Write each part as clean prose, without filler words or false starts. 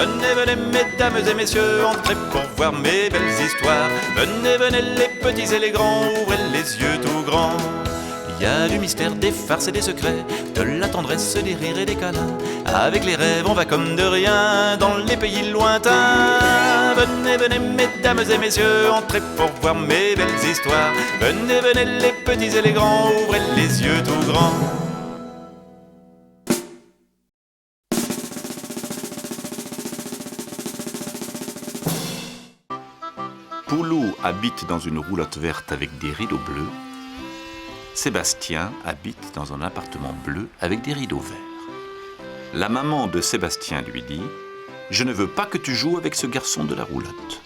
Venez, venez, mesdames et messieurs, entrez pour voir mes belles histoires. Venez, venez, les petits et les grands, ouvrez les yeux tout grands. Il y a du mystère, des farces et des secrets, de la tendresse, des rires et des câlins. Avec les rêves, on va comme de rien dans les pays lointains. Venez, venez, mesdames et messieurs, entrez pour voir mes belles histoires. Venez, venez, les petits et les grands, ouvrez les yeux tout grands. Poulou habite dans une roulotte verte avec des rideaux bleus. Sébastien habite dans un appartement bleu avec des rideaux verts. La maman de Sébastien lui dit « Je ne veux pas que tu joues avec ce garçon de la roulotte ».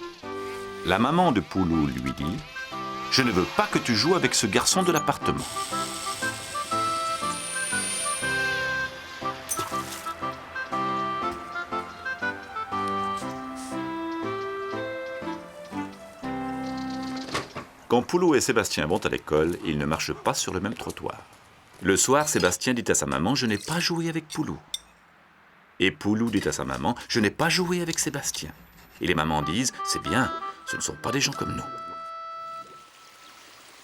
La maman de Poulou lui dit « Je ne veux pas que tu joues avec ce garçon de l'appartement ». Quand Poulou et Sébastien vont à l'école, ils ne marchent pas sur le même trottoir. Le soir, Sébastien dit à sa maman « Je n'ai pas joué avec Poulou ». Et Poulou dit à sa maman « Je n'ai pas joué avec Sébastien ». Et les mamans disent « C'est bien, ce ne sont pas des gens comme nous ».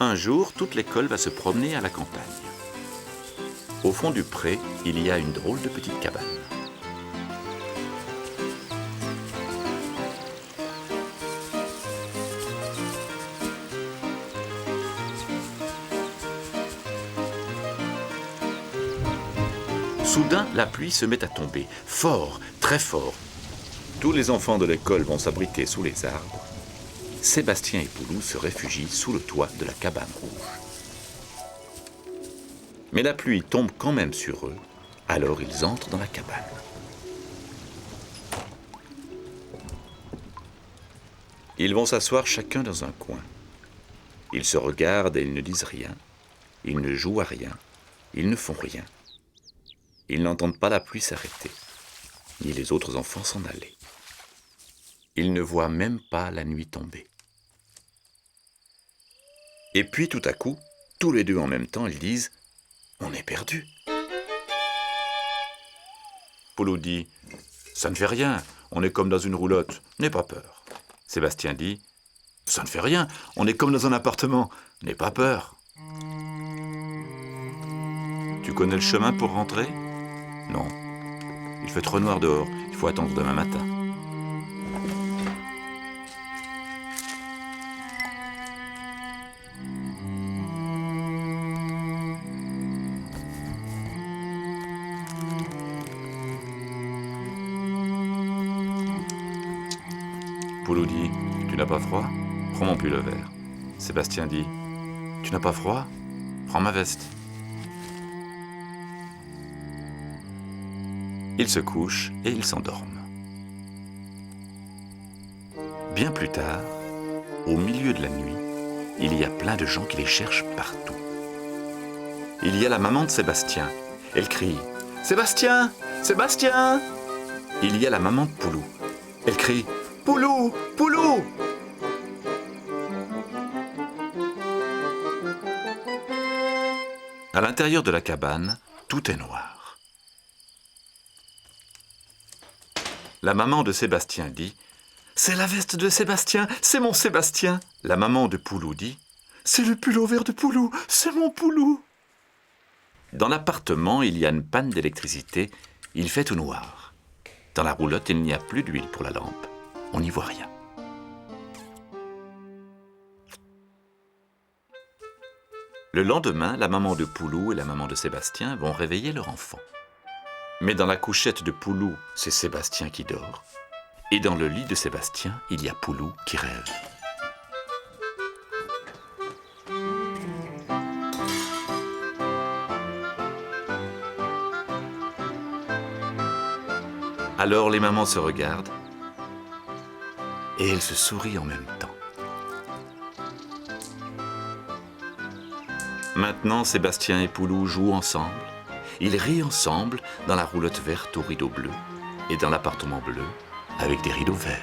Un jour, toute l'école va se promener à la campagne. Au fond du pré, il y a une drôle de petite cabane. Soudain, la pluie se met à tomber, fort, très fort. Tous les enfants de l'école vont s'abriter sous les arbres. Sébastien et Poulou se réfugient sous le toit de la cabane rouge. Mais la pluie tombe quand même sur eux, alors ils entrent dans la cabane. Ils vont s'asseoir chacun dans un coin. Ils se regardent et ils ne disent rien. Ils ne jouent à rien. Ils ne font rien. Ils n'entendent pas la pluie s'arrêter, ni les autres enfants s'en aller. Ils ne voient même pas la nuit tomber. Et puis tout à coup, tous les deux en même temps, ils disent « On est perdus !» Poulou dit « Ça ne fait rien, on est comme dans une roulotte, n'aie pas peur. » Sébastien dit « Ça ne fait rien, on est comme dans un appartement, n'aie pas peur. » Tu connais le chemin pour rentrer ? Non, il fait trop noir dehors, il faut attendre demain matin. Poulou dit « Tu n'as pas froid ? Prends mon pull vert. » Sébastien dit « Tu n'as pas froid ? Prends ma veste. » Ils se couchent et ils s'endorment. Bien plus tard, au milieu de la nuit, il y a plein de gens qui les cherchent partout. Il y a la maman de Sébastien. Elle crie « Sébastien ! Sébastien !» Il y a la maman de Poulou. Elle crie « Poulou ! Poulou !» À l'intérieur de la cabane, tout est noir. La maman de Sébastien dit « C'est la veste de Sébastien, c'est mon Sébastien !» La maman de Poulou dit « C'est le pull vert de Poulou, c'est mon Poulou !» Dans l'appartement, il y a une panne d'électricité, il fait tout noir. Dans la roulotte, il n'y a plus d'huile pour la lampe, on n'y voit rien. Le lendemain, la maman de Poulou et la maman de Sébastien vont réveiller leur enfant. Mais dans la couchette de Poulou, c'est Sébastien qui dort. Et dans le lit de Sébastien, il y a Poulou qui rêve. Alors les mamans se regardent et elles se sourient en même temps. Maintenant, Sébastien et Poulou jouent ensemble. Ils rient ensemble dans la roulotte verte aux rideaux bleus et dans l'appartement bleu avec des rideaux verts.